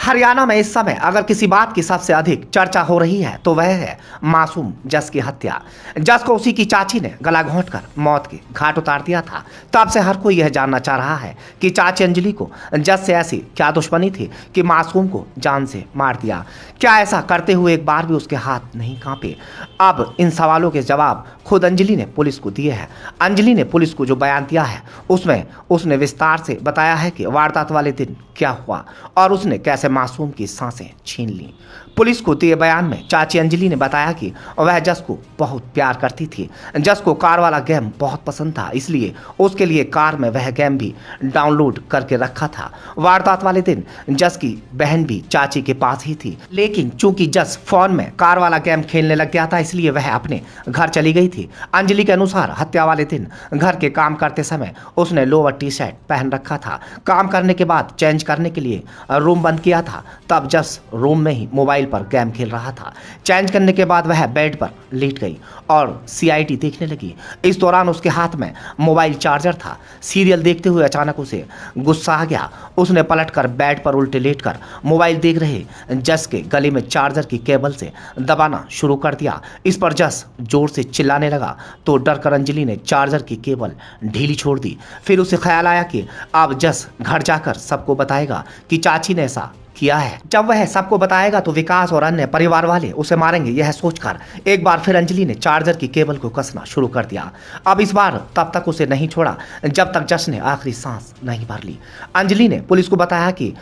हरियाणा में इस समय अगर किसी बात की सबसे अधिक चर्चा हो रही है तो वह है मासूम जस की हत्या। जस को उसी की चाची ने गला घोंटकर मौत के घाट उतार दिया था। तब से हर कोई यह जानना चाह रहा है कि चाची अंजलि को जस से ऐसी क्या दुश्मनी थी कि मासूम को जान से मार दिया। क्या ऐसा करते हुए एक बार भी उसके हाथ नहीं कांपे? अब इन सवालों के जवाब खुद अंजलि ने पुलिस को दिए हैं। अंजलि ने पुलिस को जो बयान दिया है उसमें उसने विस्तार से बताया है कि वारदात वाले दिन क्या हुआ और उसने कैसे मासूम की सांसें छीन ली। पुलिस को दिए बयान में चाची अंजलि ने बताया कि वह जस को बहुत प्यार करती थी। जस को कार वाला गेम बहुत पसंद था, इसलिए उसके लिए कार में वह गेम भी डाउनलोड करके रखा था। वारदात वाले दिन जस की बहन भी चाची के पास ही थी, लेकिन चूंकि जस फोन में कार वाला गेम खेलने लग गया था इसलिए वह अपने घर चली गई थी। अंजलि के अनुसार हत्या वाले दिन घर के काम करते समय उसने लोअर टी शर्ट पहन रखा था। काम करने के बाद चेंज करने के लिए रूम बंद किया था। तब जस रूम में ही मोबाइल पर गेम खेल रहा था। चेंज करने के बाद वह बेड पर लेट गई और सीआईडी देखने लगी। इस दौरान उसके हाथ में मोबाइल चार्जर था। सीरियल देखते हुए अचानक उसे गुस्सा आ गया। उसने पलटकर बेड पर उल्टे लेटकर मोबाइल देख रहे जस के गले में चार्जर की केबल से दबाना शुरू कर दिया। इस पर जस जोर से चिल्लाने लगा तो डरकर अंजलि ने चार्जर की केबल ढीली छोड़ दी। फिर उसे ख्याल आया कि अब जस घर जाकर सबको बताएगा कि चाची ने ऐसा किया है। जब वह सबको बताएगा तो विकास और अन्य परिवार वाले उसे मारेंगे। यह सोचकर एक बार फिर अंजलि ने चार्जर की केबल को कसना शुरू कर दिया। अब इस बार तब तक उसे नहीं छोड़ा जब तक जस ने आखिरी सांस नहीं भर ली। अंजलि ने पुलिस को बताया कि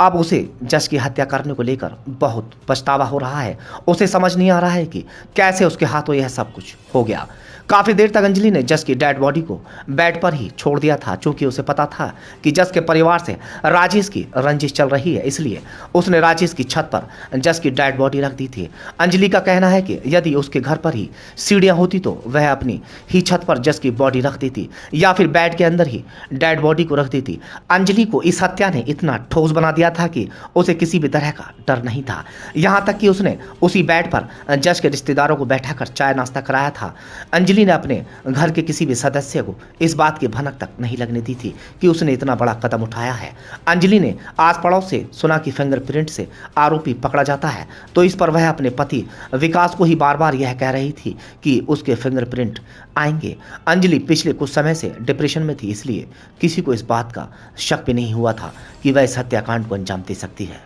अब उसे जस की हत्या करने को लेकर बहुत पछतावा हो रहा है। उसे समझ नहीं आ रहा है कि कैसे उसके हाथों यह सब कुछ हो गया। काफी देर तक अंजलि ने जस की डेड बॉडी को बेड पर ही छोड़ दिया था। चूंकि उसे पता था कि जस के परिवार से राजेश की रंजिश चल रही है, इसलिए उसने राजेश की छत पर जस की डेड बॉडी रख दी थी। अंजलि का कहना है कि यदि उसके घर पर ही सीढ़ियां होती तो वह अपनी ही छत पर जस की बॉडी रख देती या फिर बेड के अंदर ही डेड बॉडी को रख देती। अंजलि को इस हत्या ने इतना ठोस बना दिया था कि उसे किसी भी तरह का डर नहीं था। यहाँ तक कि उसने उसी बेड पर जस के रिश्तेदारों को बैठाकर चाय नाश्ता कराया था। अंजलि ने अपने घर के किसी भी सदस्य को इस बात की भनक तक नहीं लगने दी थी कि उसने इतना बड़ा कदम उठाया है। अंजलि ने आस पड़ोस से सुना कि फिंगरप्रिंट से आरोपी पकड़ा जाता है, तो इस पर वह अपने पति विकास को ही बार बार यह कह रही थी कि उसके फिंगरप्रिंट आएंगे। अंजलि पिछले कुछ समय से डिप्रेशन में थी, इसलिए किसी को इस बात का शक भी नहीं हुआ था कि वह इस हत्याकांड को अंजाम दे सकती है।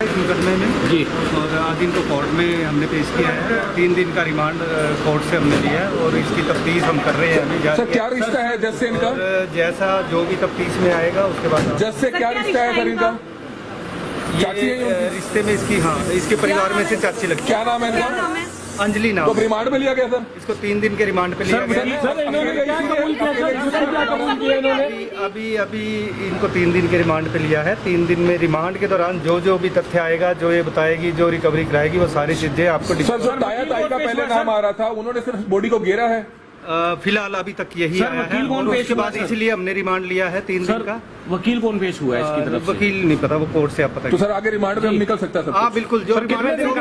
इस मुकदमे में जी और आज इनको कोर्ट में हमने पेश किया है। 3 दिन का रिमांड कोर्ट से हमने लिया है और इसकी तफ्तीश हम कर रहे हैं अभी। सर क्या रिश्ता है जज से इनका? जैसा जो भी तफ्तीश में आएगा उसके बाद जज से क्या रिश्ता है सर इनका? ये रिश्ते में इसकी इसके परिवार में से चाची लगती है। क्या नाम है इनका? अंजलि नाम। तो रिमांड में लिया गया सर? इसको 3 दिन के रिमांड पे लिया गया है। अभी इनको 3 दिन के रिमांड पे लिया है। 3 दिन में रिमांड के दौरान जो जो भी तथ्य आएगा, जो ये बताएगी, जो रिकवरी कराएगी, वो सारी चीजें आपको। सर जो ताया ताई का पहले नाम आ रहा था, उन्होंने सिर्फ बॉडी को घेरा है। फिलहाल अभी तक यही आया है और उसके बाद इसलिए हमने रिमांड लिया है 3 दिन का। वकील कौन पेश हुआ है इसकी तरफ से? वकील नहीं पता, वो कोर्ट से आप पता। तो सर आगे रिमांड में हम निकल सकता है? हाँ बिल्कुल। जो 3 दिन का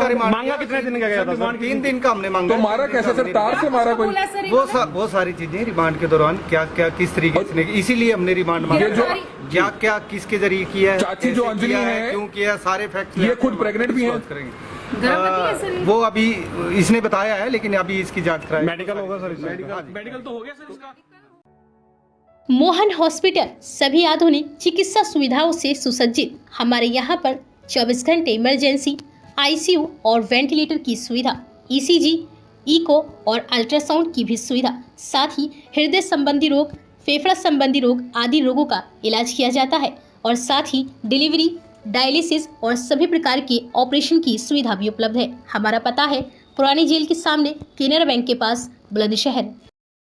रिमांड मांगा, कितने दिन का गया था? 3 दिन का हमने मांगा। तो मारा कैसे सर? तार से मारा कोई? वो सारी चीजें रिमांड के दौरान क्या क्या किस तरीके से, इसीलिए हमने रिमांड मांगा। क्या क्या किसके जरिए किया है, चाची जो अंजलि है क्यों किया, सारे फैक्ट। ये खुद प्रेग्नेंट भी है? वो अभी इसने बताया है, लेकिन अभी इसकी जांच कराएंगे। मेडिकल होगा सर? मेडिकल तो हो गया सर इसका। मोहन हॉस्पिटल सभी आधुनिक चिकित्सा सुविधाओं से सुसज्जित। हमारे यहाँ पर 24 घंटे इमरजेंसी, आईसीयू और वेंटिलेटर की सुविधा, ईसीजी, इको और अल्ट्रासाउंड की भी सुविधा, साथ ही हृदय संबंधी रोग, फेफड़ा संबंधी रोग आदि रोगों का इलाज किया जाता है और साथ ही डिलीवरी, डायलिसिस और सभी प्रकार के ऑपरेशन की सुविधा भी उपलब्ध है। हमारा पता है पुरानी जेल के सामने, केनरा बैंक के पास, बुलंदशहर।